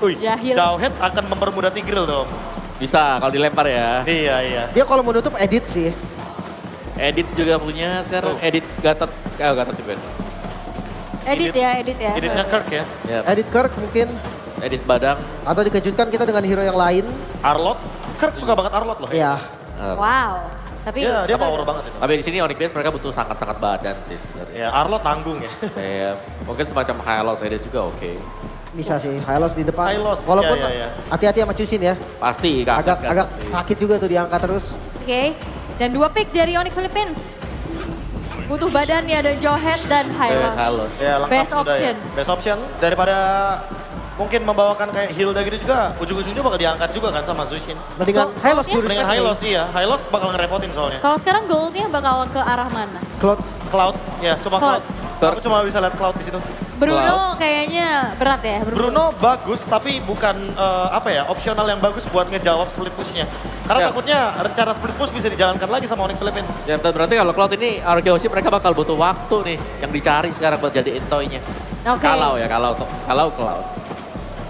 Wih, Jahil. Jawhead akan mempermudah Tigreal dong. Bisa kalau dilempar ya. Iya. Dia kalau mau nutup edit sih. Edit juga punya sekarang. Edit Gatot. Gatot juga. Edit ya. Editnya Kirk ya. Ya, Edit Kirk mungkin. edit Badang. Atau dikejutkan kita dengan hero yang lain. Arlot. Kirk suka banget Arlot loh. Iya. Wow. Tapi Iya, dia power banget itu. Tapi di sini Onyx Dance mereka butuh sangat-sangat badan sih sebenarnya. Ya, Arlot tanggung ya. Kayak mungkin semacam Hylos edit juga oke. Bisa sih, Hylos di depan. Hylos, Walaupun ya. hati-hati sama Chusin ya. Pasti kan. Agak pasti. sakit juga tuh diangkat terus. Oke. Dan 2 pick dari Onyx Philippines. Butuh badannya ada Jawhead dan Hylos. Hylos. Ya, lengkap Best sudah option. ya. Best option daripada mungkin membawakan kayak Hilda gitu juga. Ujung-ujungnya bakal diangkat juga kan sama Zushin. Mendingan Gold- Hylos goldnya? dulu. Mendingan Hylos iya. Hylos bakal ngerepotin soalnya. Kalau sekarang goldnya bakal ke arah mana? Cloud. Cloud, ya cuma Cloud. Cloud. Aku cuma bisa lihat Cloud di situ. Bruno kayaknya berat ya. Bruno bagus tapi bukan opsional yang bagus buat ngejawab split push-nya. Karena Ya. takutnya rencana split push bisa dijalankan lagi sama Onyx Philippines. Ya berarti kalau Cloud ini Arkeoshi mereka bakal butuh waktu nih yang dicari sekarang buat jadi intoynya. Oke. Kalau Cloud.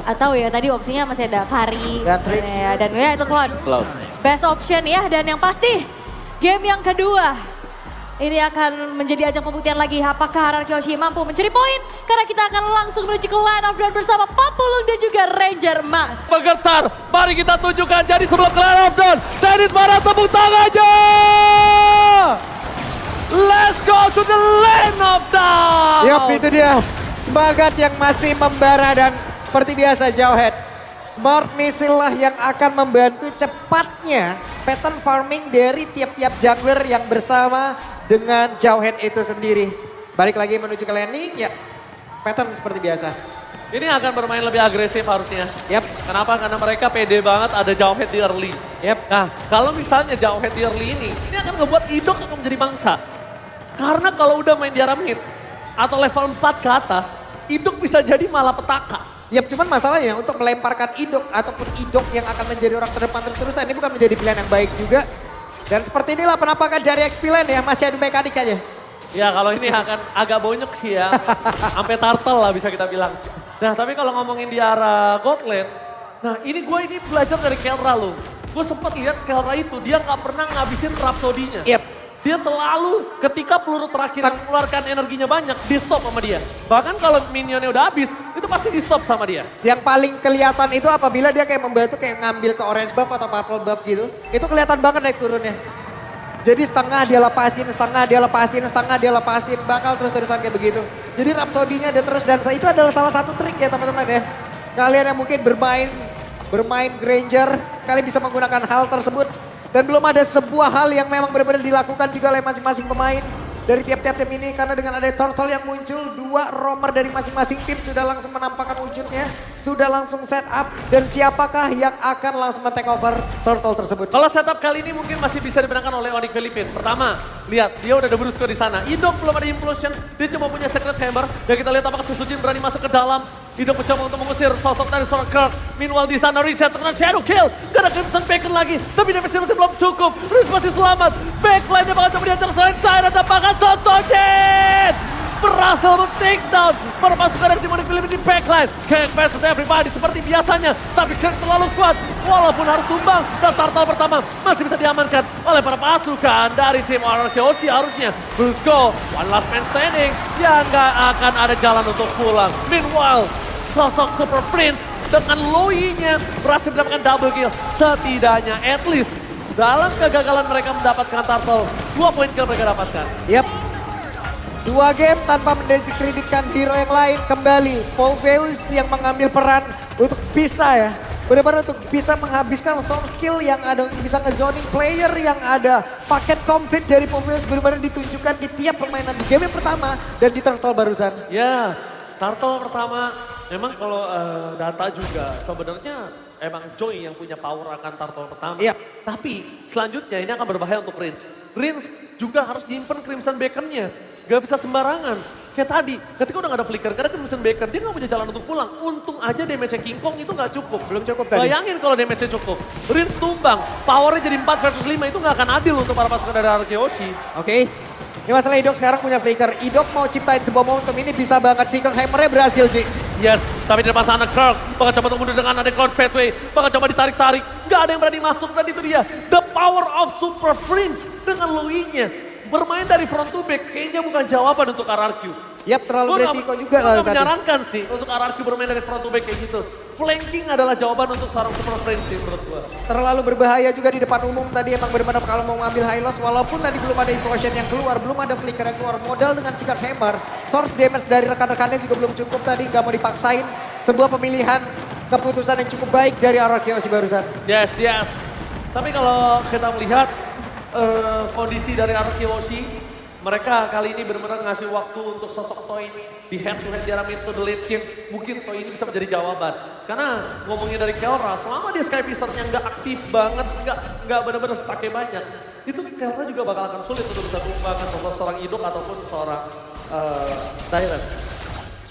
Atau ya tadi opsinya masih ada Kari. Beatrix. Ya, dan ya itu Cloud. Cloud. Best option ya, dan yang pasti game yang kedua ini akan menjadi ajang pembuktian lagi apakah RRQ Hoshi mampu mencuri poin, karena kita akan langsung menuju ke line of down bersama Papulung dan juga Ranger Mas. Bergetar, mari kita tunjukkan jadi sebelum ke line of down. Dennis Bara tepuk tangannya. Let's go to the line of down. Yup, itu dia semangat yang masih membara dan seperti biasa Jawhead. Smart Missile lah yang akan membantu cepatnya pattern farming dari tiap-tiap jungler yang bersama dengan Jawhead itu sendiri. Balik lagi menuju ke landing, ya pattern seperti biasa. Ini akan bermain lebih agresif harusnya. Yap, Kenapa? Karena mereka pede banget ada Jawhead di early. yap. Nah, kalau misalnya Jawhead di early ini akan ngebuat Idok akan menjadi bangsa. Karena kalau udah main di arah mid atau level 4 ke atas, Idok bisa jadi malah petaka. Yap, cuman masalahnya untuk melemparkan Idok ataupun Idok yang akan menjadi orang terdepan terus-terusan ini bukan menjadi pilihan yang baik juga. Dan seperti inilah penampakan dari XP Lane ya, masih adu mekanik aja. Ya kalau ini akan agak bonyok sih ya, sampai turtle lah bisa kita bilang. Nah tapi kalau ngomongin di arah God Lane, nah ini gue belajar dari Kelra loh. Gue sempat lihat Kelra itu, dia nggak pernah ngabisin Rhapsody-nya. Yap. Dia selalu ketika peluru terakhir yang mengeluarkan energinya banyak, di stop sama dia. Bahkan kalau minionnya udah habis, itu pasti di stop sama dia. Yang paling kelihatan itu apabila dia kayak membantu kayak ngambil ke orange buff atau purple buff gitu. Itu kelihatan banget naik turunnya. Jadi setengah dia lepasin, setengah dia lepasin, setengah dia lepasin. Bakal terus-terusan kayak begitu. Jadi Rhapsody-nya ada terus dan itu adalah salah satu trik ya teman-teman ya. Kalian yang mungkin bermain Granger, kalian bisa menggunakan hal tersebut. Dan belum ada sebuah hal yang memang benar-benar dilakukan juga oleh masing-masing pemain dari tiap-tiap tim ini. Karena dengan ada Turtle yang muncul, 2 roamer dari masing-masing tim sudah langsung menampakkan wujudnya. Sudah langsung set up dan siapakah yang akan langsung men-take over Turtle tersebut. Kalau setup kali ini mungkin masih bisa dimenangkan oleh Onyx Philippines. Pertama, lihat dia udah ada Brusco di sana. Idok belum ada Implosion, dia cuma punya Secret Hammer. Dan kita lihat apakah Susujin berani masuk ke dalam. Idok mencoba untuk mengusir sosok dari seorang Kirk. Meanwhile di sana Reset terkena Shadow Kill. Gak ada Crimson Bacon lagi, tapi damage-nya masih belum cukup. Riz masih selamat. Backline-nya bakal coba diantar selain saya. Ada pakan Susujin berhasil men-take down perpasukan dari tim Onyx Philippines di backline. Gang pass to everybody seperti biasanya, tapi Kirk terlalu kuat walaupun harus tumbang. Dan Turtle pertama masih bisa diamankan oleh para pasukan dari tim RRQ Hoshi harusnya. Let's go, one last man standing yang gak akan ada jalan untuk pulang. Meanwhile, sosok Super Prince dengan Loi-nya berhasil mendapatkan double kill. Setidaknya at least dalam kegagalan mereka mendapatkan Turtle, 2 poin kill mereka dapatkan. Yap. 2 game tanpa mendiskreditkan hero yang lain kembali. Volveus yang mengambil peran untuk bisa ya. Benar-benar untuk bisa menghabiskan soft skill yang ada untuk bisa ngezoning player yang ada. Paket komplit dari Volveus benar-benar ditunjukkan di tiap permainan di game yang pertama dan di Turtle barusan. Ya, Turtle pertama, memang kalau data juga sebenarnya emang Joy yang punya power akan Turtle pertama. Iya. Tapi selanjutnya ini akan berbahaya untuk Rince. Rince juga harus nyimpen Crimson Bacon-nya. Gak bisa sembarangan. Kayak tadi, ketika udah gak ada flicker, karena Crimson Bacon, dia gak punya jalan untuk pulang. Untung aja damage-nya King Kong itu gak cukup. Belum cukup tadi. Bayangin kalau damage-nya cukup. Rince tumbang, powernya jadi 4 versus 5, itu gak akan adil untuk para pasukan dari RRQ Hoshi. Oke. Ini masalah Idok sekarang punya flicker. Idok mau ciptain sebuah momentum ini bisa banget. Secret Hammer-nya berhasil sih. Yes, tapi di depan sana Kirk bakal coba untuk mundur dengan ada Cloud Speedway, bakal coba ditarik-tarik, nggak ada yang berani masuk dan itu dia the power of Super Prince dengan Louis-nya bermain dari front to back kayaknya bukan jawaban untuk RRQ. Yap, terlalu beresiko juga Gue kalau gak tadi. menyarankan sih untuk RRQ bermain dari front to back kayak gitu. Flanking adalah jawaban untuk seorang Super Prince sih menurut gue. Terlalu berbahaya juga di depan umum tadi emang benar-benar kalau mau ngambil high loss walaupun tadi belum ada implosion yang keluar, belum ada flicker yang keluar. Modal dengan sikat hammer, source damage dari rekan-rekannya juga belum cukup tadi, nggak mau dipaksain. Sebuah pemilihan keputusan yang cukup baik dari RRQ barusan. Yes, yes. Tapi kalau kita melihat kondisi dari RRQ Oshi, mereka kali ini benar-benar ngasih waktu untuk sosok Toy di head to head di mid to the late game. Mungkin Toy ini bisa menjadi jawaban. Karena ngomongin dari Kelra, selama dia Sky Pisternya nggak aktif banget, nggak benar-benar stucknya banyak, itu Kelra juga bakal akan sulit untuk bisa tumbangkan seorang Idok ataupun seorang Tyrant.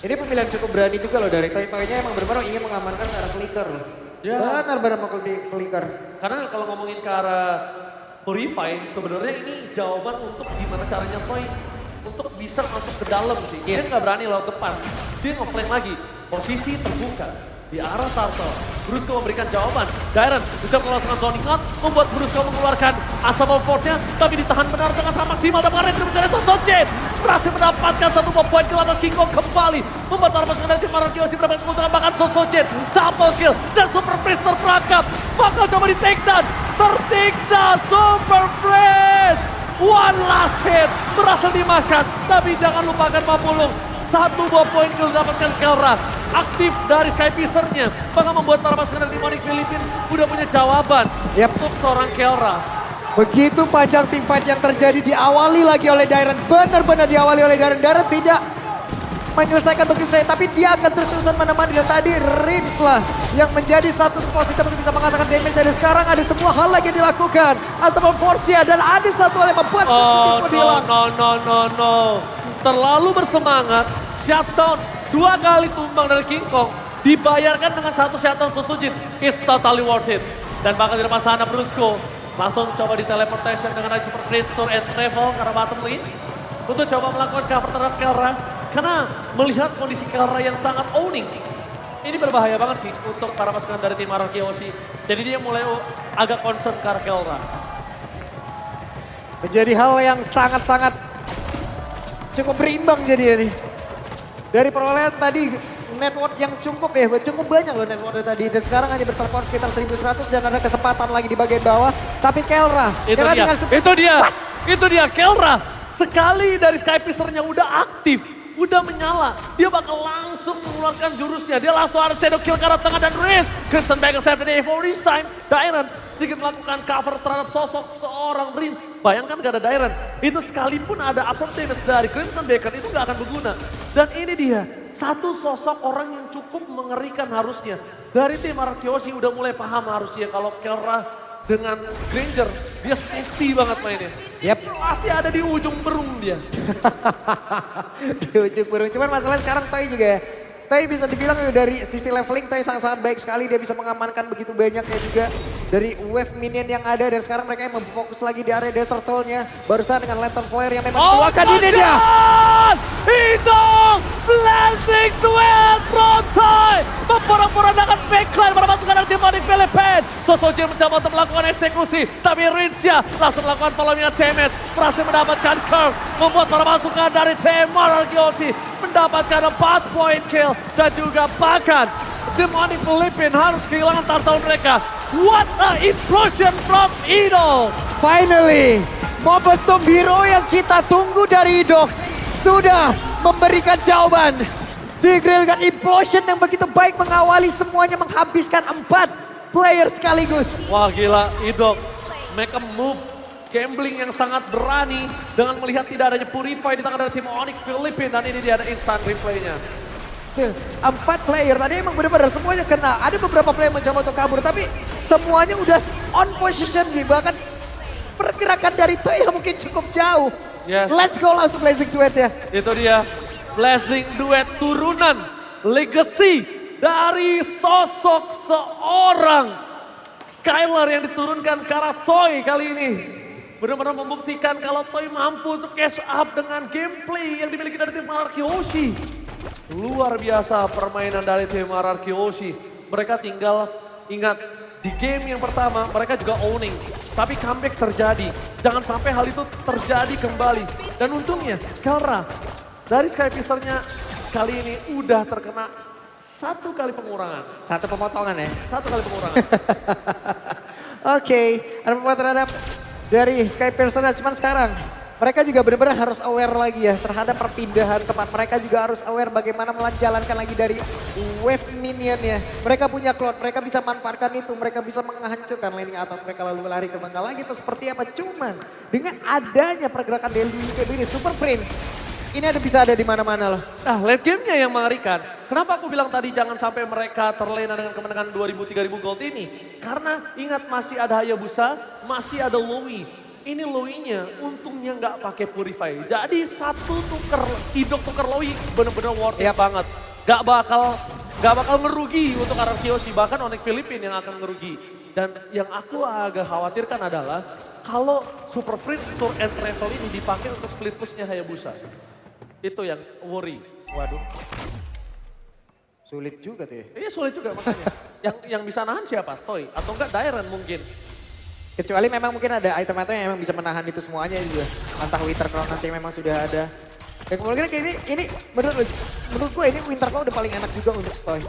Ini pemilihan cukup berani juga loh dari Toy. Toy-nya emang benar-benar ingin mengamankan ke arah flicker loh. Ya. Benar-benar mau flicker. Karena kalau ngomongin ke arah Purify, sebenarnya ini jawaban untuk gimana caranya Toy untuk bisa masuk ke dalam sih. Dia nggak berani lewat depan, dia nge-flank lagi. Posisi terbuka di arah Turtle. Brusco memberikan jawaban. Dairon bisa melakukan Sonic Knot, membuat Brusco mengeluarkan Unstoppable Force-nya, tapi ditahan benar dengan sangat maksimal dan Red mencari Sonjet. Berhasil mendapatkan satu poin kill atas King Kong kembali. Membuat para pasukan dari tim RRQ mendapatkan keuntungan bahkan Sonjet. Double kill dan Super Prince terperangkap. Bakal coba di take down. Ter-take down Super Prince. One last hit. Berhasil dimakan. Tapi jangan lupakan Papulung. Satu buah poin kill didapatkan Kelra. Aktif dari Sky Pisternya. Bahkan membuat para pasukan dari tim Onyx Filipin udah punya jawaban untuk seorang Kelra. Begitu panjang team fight yang terjadi diawali lagi oleh Dairon. Benar-benar diawali oleh Dairon. Dairon tidak menyelesaikan begitu saja, tapi dia akan terus-terusan menemani. Dan tadi Rins lah yang menjadi satu positif untuk bisa mengatakan damage. Dan sekarang ada semua hal lagi yang dilakukan. Unstoppable Force-nya dan ada satu hal yang membuat No. Terlalu bersemangat. Shutdown 2 kali tumbang dari King Kong. Dibayarkan dengan satu shutdown Susujin. It's totally worth it. Dan bahkan di depan sana Brusco langsung coba di teleportation dengan Super Prince Tour and Travel karena bottom lane. Untuk coba melakukan cover terhadap Kelra. Karena melihat kondisi Kelra yang sangat owning. Ini berbahaya banget sih untuk para pasukan dari tim RRQ Oshi. Jadi dia mulai agak concern ke arah Kelra. menjadi hal yang sangat-sangat cukup berimbang jadi ini. Dari perolehan tadi network yang cukup banyak loh networknya tadi. Dan sekarang hanya bertelepon sekitar 1100 dan ada kesempatan lagi di bagian bawah. Tapi Kelra. Itu dia Kelra. Sekali dari Sky Pisternya udah aktif, udah menyala. Dia bakal langsung mengeluarkan jurusnya. Dia langsung ada shadow kill ke arah tengah dan Riz. Crimson Baker save dari for this time. Dairon sedikit melakukan cover terhadap sosok seorang Riz. Bayangkan gak ada Dairon. Itu sekalipun ada absorb damage dari Crimson Baker itu gak akan berguna. Dan ini dia, satu sosok orang yang cukup mengerikan harusnya. Dari tim Arakyoshi udah mulai paham harusnya kalau Kelra dengan Granger, dia safety banget mainnya. Yep. Pasti ada di ujung berung dia. Di ujung burung. Cuman masalahnya sekarang Toy juga ya. Toy bisa dibilang dari sisi leveling Toy sangat-sangat baik sekali. Dia bisa mengamankan begitu banyaknya juga dari wave minion yang ada. Dan sekarang mereka yang memfokus lagi di area Delta Turtle-nya. Barusan dengan Lantern Flare yang memang keluarkan ini dia. Itu blessing duel from Toy. Memporak-porandakan backline para pasukan dari tim Onyx Philippines. Sosojin mencoba untuk melakukan eksekusi. Tapi Rinsya langsung melakukan following damage. Berhasil mendapatkan curve. Membuat para pasukan dari tim Arakyoshi mendapatkan 4 point kill. Dan juga bahkan tim Onyx Philippines harus kehilangan turtle mereka. What a implosion from Idol. Finally, momentum hero yang kita tunggu dari Idol sudah memberikan jawaban. Di-grillkan implosion yang begitu baik mengawali semuanya, menghabiskan 4 player sekaligus. Wah gila, Idol make a move. Gambling yang sangat berani dengan melihat tidak adanya Purify di tangan dari tim Onyx Philippines. Dan ini dia ada instant replaynya. 4 player tadi emang benar-benar semuanya kena. Ada beberapa player mencoba untuk kabur tapi semuanya udah on position gitu. Bahkan pergerakan dari Toy yang mungkin cukup jauh. Yes. Let's go langsung blazing duet ya. Itu dia blessing duet turunan legacy dari sosok seorang Skylar yang diturunkan ke arah Toy kali ini. Benar-benar membuktikan kalau Toy mampu untuk catch up dengan gameplay yang dimiliki dari tim Arakyoshi. Luar biasa permainan dari tim RRQ Oshi. Mereka tinggal ingat di game yang pertama mereka juga owning. Tapi comeback terjadi. Jangan sampai hal itu terjadi kembali. Dan untungnya Kelra dari Skyfisher-nya kali ini udah terkena 1 kali pengurangan. 1 pemotongan ya. 1 kali pengurangan. Oke, ada pemain terhadap dari Skyfisher. Cuman sekarang mereka juga benar-benar harus aware lagi ya terhadap perpindahan tempat. Mereka juga harus aware bagaimana menjalankan lagi dari wave minionnya. Mereka punya cloud, mereka bisa manfaatkan itu. Mereka bisa menghancurkan laning atas mereka lalu lari ke tengah lagi. Itu seperti apa? Cuman dengan adanya pergerakan dari ini Super Prince. Ini bisa ada di mana-mana loh. Nah, late game-nya yang mengerikan. Kenapa aku bilang tadi jangan sampai mereka terlena dengan kemenangan 2000-3000 gold ini? Karena ingat masih ada Hayabusa, masih ada Lowy. Ini Lowy-nya untungnya nggak pakai Purify. Jadi satu Idok tuker Lowy bener-bener worth it banget. Gak bakal ngerugi untuk RRQ Oshi. Bahkan Onyx Philippines yang akan ngerugi. Dan yang aku agak khawatirkan adalah kalau Super Prince Tour and Travel ini dipakai untuk split push-nya Hayabusa. Itu yang worry. Waduh. Sulit juga tuh ya. Iya sulit juga makanya. yang bisa nahan siapa? Toy atau enggak Dairen mungkin. Kecuali memang mungkin ada item-item yang memang bisa menahan itu semuanya juga. Entah Winter Crown nanti memang sudah ada. Dan kemudian ini menurut gue ini Winter Crown udah paling enak juga untuk Stoy.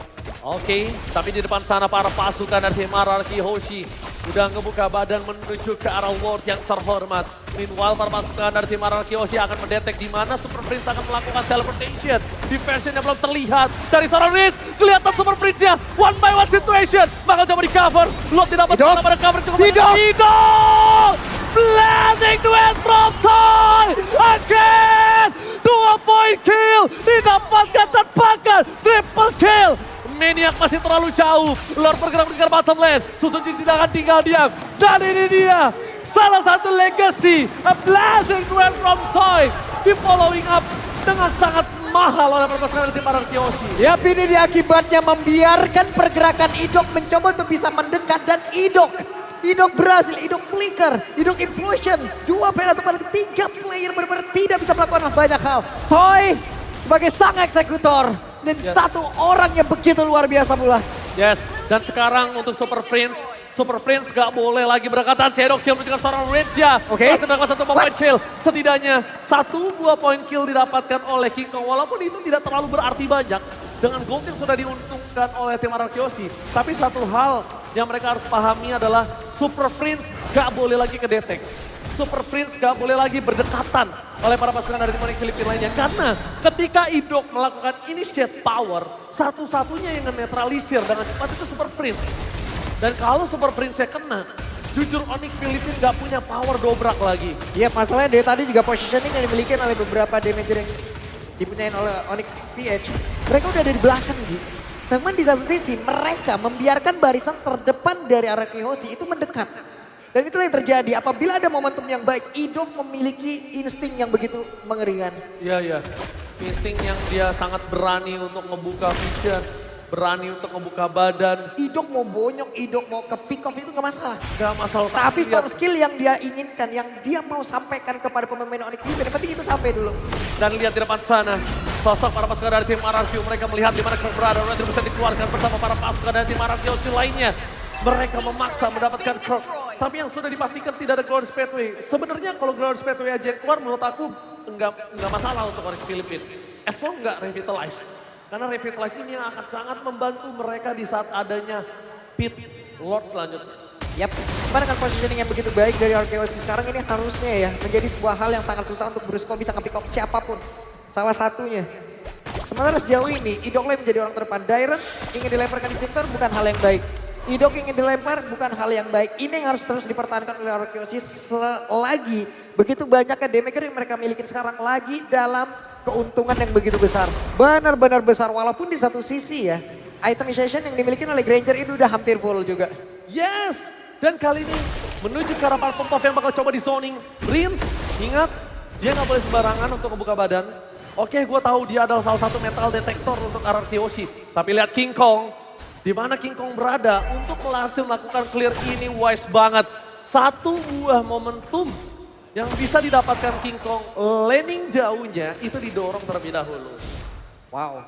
Oke, tapi di depan sana para pasukan dari tim RRQ Oshi udah ngebuka badan menuju ke arah World yang terhormat. Meanwhile, para pasukan dari tim RRQ Oshi akan mendetek di mana Super Prince akan melakukan teleportation. Diversionnya belum terlihat dari seorang Riz. Kelihatan Super Prince-nya one by one situation. Bakal coba di cover. Lot tidak dapat pada cover cukup. Idol! Blazing duet from Toy! Again! 2-point kill! Didapatkan tanpakan! Triple kill! Maniac masih terlalu jauh. Lord bergerak di bottom lane. Susujin tidak akan tinggal diam. Dan ini dia. Salah satu legacy. A blazing duet from Toy. Di following up dengan sangat mahal oleh pasukan tim RRQ Oshi. Ya, ini dia akibatnya membiarkan pergerakan Idok mencoba untuk bisa mendekat dan Idok berhasil, Idok flicker, Idok implosion. 2 player atau 3 player benar-benar tidak bisa melakukan banyak hal. Toy sebagai sang eksekutor dan satu orang yang begitu luar biasa pula. Yes, dan sekarang untuk Super Prince gak boleh lagi berdekatan. Shadow kill menunjukkan seorang Rage ya. Masih mendapatkan 1 point kill. Setidaknya 1-2 point kill didapatkan oleh King Kong. Walaupun itu tidak terlalu berarti banyak. Dengan gold yang sudah diuntungkan oleh tim RRQ Oshi. Tapi satu hal yang mereka harus pahami adalah Super Prince gak boleh lagi kedetek. Super Prince gak boleh lagi berdekatan oleh para pasukan dari tim Filipina lainnya. Karena ketika Idok melakukan initiate power, satu-satunya yang menetralisir dengan cepat itu Super Prince. Dan kalau Super Prince-nya kena, jujur Onyx Philippines gak punya power dobrak lagi. Iya, masalahnya dari tadi juga positioning yang dimiliki oleh beberapa damager yang dipunyain oleh Onyx PH. Mereka udah ada di belakang, Ji. Namun di satu sisi mereka membiarkan barisan terdepan dari RRQ Oshi itu mendekat. Dan itulah yang terjadi apabila ada momentum yang baik, Idok memiliki insting yang begitu mengerikan. Iya. Insting yang dia sangat berani untuk ngebuka vision, berani untuk ngebuka badan. Idok mau bonyok, Idok mau ke pick off itu gak masalah. Gak masalah. Tapi storm skill yang dia inginkan, yang dia mau sampaikan kepada pemain Onyx Philippines, yang penting itu sampai dulu. Dan lihat di depan sana, sosok para pasukan dari tim RRQ, mereka melihat di mana Kirk berada, nanti bisa dikeluarkan bersama para pasukan dari tim RRQ lainnya. Mereka memaksa mendapatkan Kirk, tapi yang sudah dipastikan tidak ada Glorious Pathway. Sebenarnya kalau Glorious Pathway aja yang keluar, menurut aku enggak masalah untuk Onyx Philippines. As long enggak revitalize. Karena revitalize ini yang akan sangat membantu mereka di saat adanya pit Lord selanjutnya. Yap, cuman dengan positioning yang begitu baik dari RRQ Oshi sekarang ini harusnya ya menjadi sebuah hal yang sangat susah untuk Brusco bisa nge-pick up siapapun. Salah satunya. Sementara sejauh ini, Idok Lane menjadi orang terdepan. Dairen ingin dilemparkan di Victor bukan hal yang baik. Idok ingin dilempar bukan hal yang baik. Ini yang harus terus dipertahankan oleh RRQ Oshi selagi begitu banyaknya damager yang mereka miliki sekarang lagi dalam keuntungan yang begitu besar. Benar-benar besar walaupun di satu sisi ya, itemization yang dimiliki oleh Granger itu udah hampir full juga. Yes, dan kali ini menuju ke arah pump yang bakal coba di zoning. Rins, ingat dia nggak boleh sembarangan untuk membuka badan. Oke, gue tahu dia adalah salah satu metal detektor untuk RRQ Oshi. Tapi lihat King Kong. Di mana King Kong berada untuk berhasil melakukan clear ini wise banget. Satu buah momentum yang bisa didapatkan King Kong laning jauhnya itu didorong terlebih dahulu. Wow,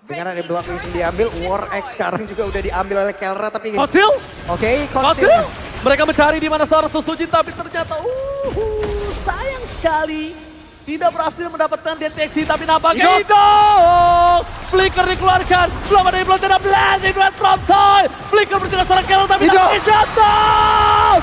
Dengan ada dua piece yang diambil, War X sekarang juga udah diambil oleh Kelra tapi... Kotil! Oke, Kotil! Kotil. Mereka mencari di mana seorang Susujin tapi ternyata sayang sekali. Tidak berhasil mendapatkan deteksi tapi nampaknya Idol! Flicker dikeluarkan, belum ada implosion dan blending red from Toy. Flicker berjalan seorang Kelra tapi nampaknya shutdown!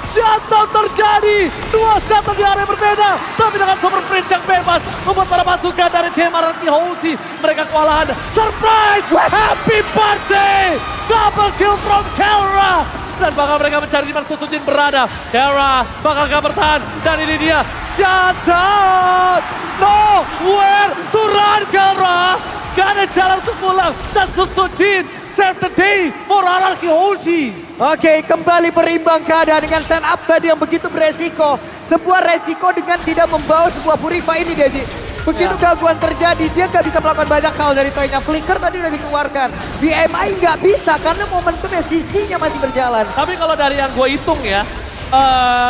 Shutdown terjadi, dua shutdown di area berbeda. Tapi dengan Super Prince yang bebas, membuat para pasukan dari tim Araki Hoshi mereka kewalahan. Surprise! Happy birthday! Double kill from Kelra! Dan bakal mereka mencari di mana Susujin berada. Kelra bakal gak bertahan. Dan ini dia, shutdown! Nowhere to run Kelra! Gak ada jalan untuk pulang. Dan Susujin save the day for Araki Hoshi. Oke, kembali berimbang keadaan dengan setup tadi yang begitu beresiko. Sebuah resiko dengan tidak membawa sebuah Purify ini, Deji. Begitu gangguan terjadi, dia nggak bisa melakukan banyak hal dari toynya. Flicker tadi udah dikeluarkan. BMI nggak bisa karena momentumnya sisinya masih berjalan. Tapi kalau dari yang gue hitung ya,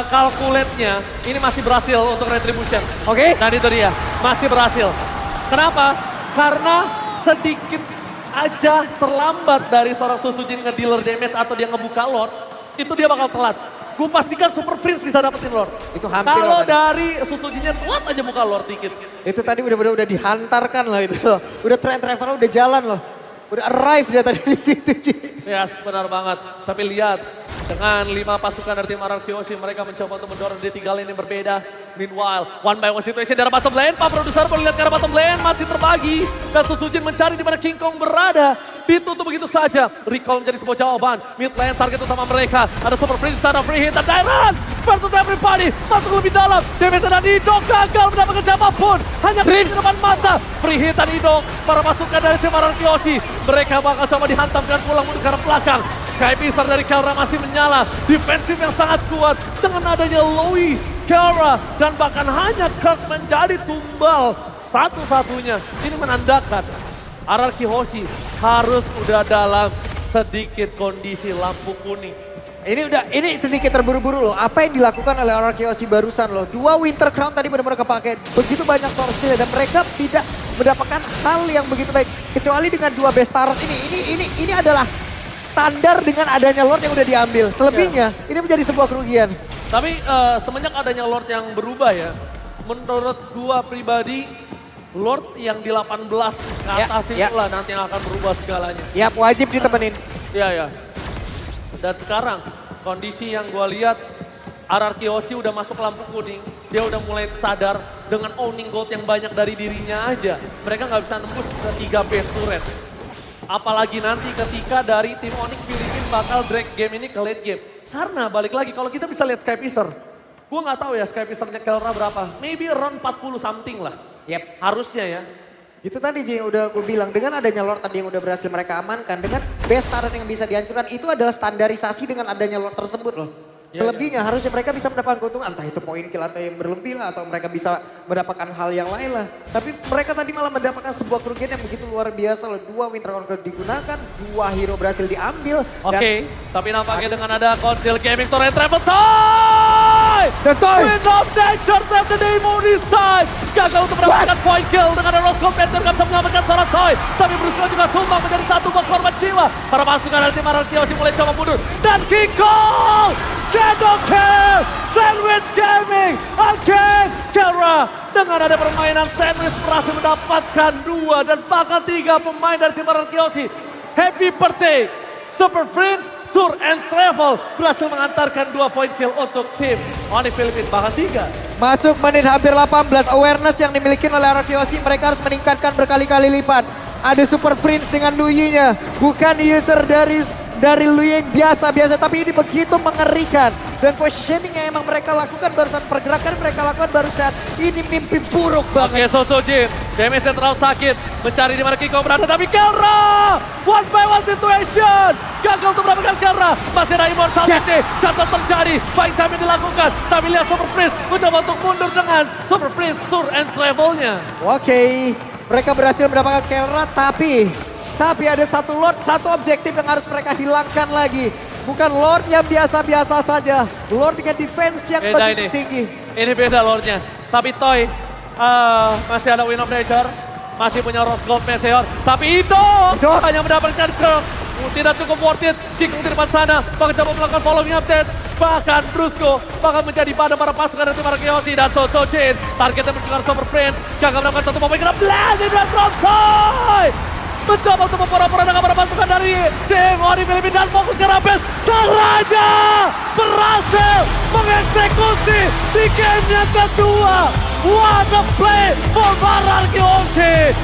kalkulatnya ini masih berhasil untuk Retribution. Oke. Dan itu dia, masih berhasil. Kenapa? Karena sedikit aja terlambat dari seorang Susujin nge-dealer damage atau dia ngebuka Lord, itu dia bakal telat. Gue pastikan Super Prince bisa dapetin Lord. Itu hampir Kalau loh tadi. dari Susujinnya telat aja buka Lord dikit. Itu tadi udah dihantarkan lah itu loh. Udah travel udah jalan loh. Udah arrive dia tadi di situ, Ci. Yes, benar banget. Tapi lihat, dengan 5 pasukan dari tim Araki Hoshi, mereka mencoba untuk mendorong di 3 lane yang berbeda. Meanwhile, one by one situation dari bottom lane. Pak produser boleh lihat ke arah bottom lane, masih terbagi. Dan Susujin mencari di mana King Kong berada. Ditutup begitu saja. Recall menjadi sebuah jawaban. Mid lane target utama mereka. Ada Super Prince, ada free hit, dan Dairon versus everybody. Masuk lebih dalam. Damage dan Idok gagal mendapatkan siapapun. Hanya Prince di depan mata. Free hit dan Idok. Para pasukan dari tim Araki Hoshi. Mereka bakal coba dihantam dan pulang mundur ke arah belakang. Sky Pisar dari Kelra masih menyala. Defensif yang sangat kuat. Dengan adanya Lowy, Kelra, dan bahkan hanya Kirk menjadi tumbal satu-satunya. Ini menandakan Araki Hoshi harus udah dalam sedikit kondisi lampu kuning. Ini sedikit terburu-buru loh. Apa yang dilakukan oleh Araki Hoshi barusan loh. 2 Winter Crown tadi benar-benar kepake. Begitu banyak source steal dan mereka tidak mendapatkan hal yang begitu baik. Kecuali dengan 2 best turret ini adalah standar dengan adanya Lord yang udah diambil. Selebihnya ini menjadi sebuah kerugian. Tapi semenjak adanya Lord yang berubah ya, menurut gua pribadi, Lord yang di 18 ke atas itulah nanti yang akan berubah segalanya. Yap, wajib ditemenin. Iya, ya. Dan sekarang kondisi yang gua lihat, Araki Hoshi udah masuk lampu kuning. Dia udah mulai sadar dengan owning gold yang banyak dari dirinya aja. Mereka nggak bisa nembus ke 3 base turret. Apalagi nanti ketika dari tim Onyx Filipin bakal drag game ini ke late game. Karena balik lagi kalau kita bisa lihat Sky Pisar. Gue nggak tahu ya Sky Pisarnya Kelra berapa. Maybe around 40 something lah. Yep. Harusnya ya. Itu tadi Ji yang udah gue bilang, dengan adanya Lord tadi yang udah berhasil mereka amankan, dengan base turret yang bisa dihancurkan, itu adalah standarisasi dengan adanya Lord tersebut loh. Selebihnya harusnya mereka bisa mendapatkan keuntungan, entah itu poin kill atau yang berlebih lah, atau mereka bisa mendapatkan hal yang lain lah. Tapi mereka tadi malah mendapatkan sebuah kerugian yang begitu luar biasa loh. 2 Winter Crown digunakan, 2 hero berhasil diambil. Oke, tapi nampaknya dengan ada Council Gaming Torrent Travel Toy! Dan Toy! Wind of Nature save the day more this time! Gagal untuk mendapatkan point kill dengan ada Rose Gold Panther gak bisa menyelamatkan seorang Toy. Tapi Bruce Lee juga tumbang menjadi satu buah korban jiwa. Para pasukan dari tim Araki Hoshi mulai coba mundur. Dan King Kong! Shadow Kill! Sandwich Gaming! Again! Kelra dengan ada permainan Sandwich berhasil mendapatkan 2 dan bahkan 3 pemain dari tim Araki Hoshi. Happy birthday! Super Friends Tour and Travel berhasil mengantarkan 2 point kill untuk tim Onyx Filipin, bahkan 3. Masuk menit hampir 18, awareness yang dimiliki oleh Araki Hoshi mereka harus meningkatkan berkali-kali lipat. Ada Super Prince dengan Luyi-nya, bukan user dari Luyi yang biasa-biasa, tapi ini begitu mengerikan. Dan positioning yang emang mereka lakukan barusan, pergerakan mereka lakukan barusan, ini mimpi buruk Oke, banget. Susujin, damage-nya terlalu sakit, mencari di mana King Kong berada, tapi Kelra! One by one situation! Gagal untuk mendapatkan Kelra, masih ada Immortality, jatuh terjadi, fight time yang dilakukan, tapi lihat Super Prince mencoba untuk mundur dengan Super Prince Tour and Travel-nya. Oke, mereka berhasil mendapatkan Kelra, tapi ada satu Lord, satu objektif yang harus mereka hilangkan lagi. Bukan Lord yang biasa-biasa saja, Lord dengan defense yang Beda begitu ini. tinggi. Ini beda Lordnya, tapi Toy masih ada Wind of Nature. masih punya Rose Gold Meteor. Tapi itu hanya mendapatkan Kirk. Tidak cukup worth it. Kikung di depan sana. Bahkan coba melakukan following update. Bahkan Brusco bakal menjadi pada para pasukan dari tim Arkeosi dan Sojin. Targetnya menunjukkan Super Prince. Gagal mendapatkan satu momen kena blast dari Rocksoy. Mencoba untuk mempura-pura dengan para pasukan dari tim Onyx Philippines dan fokus ke Rabes. Sang Raja berhasil mengeksekusi di game yang kedua. What a play for Arkeosi.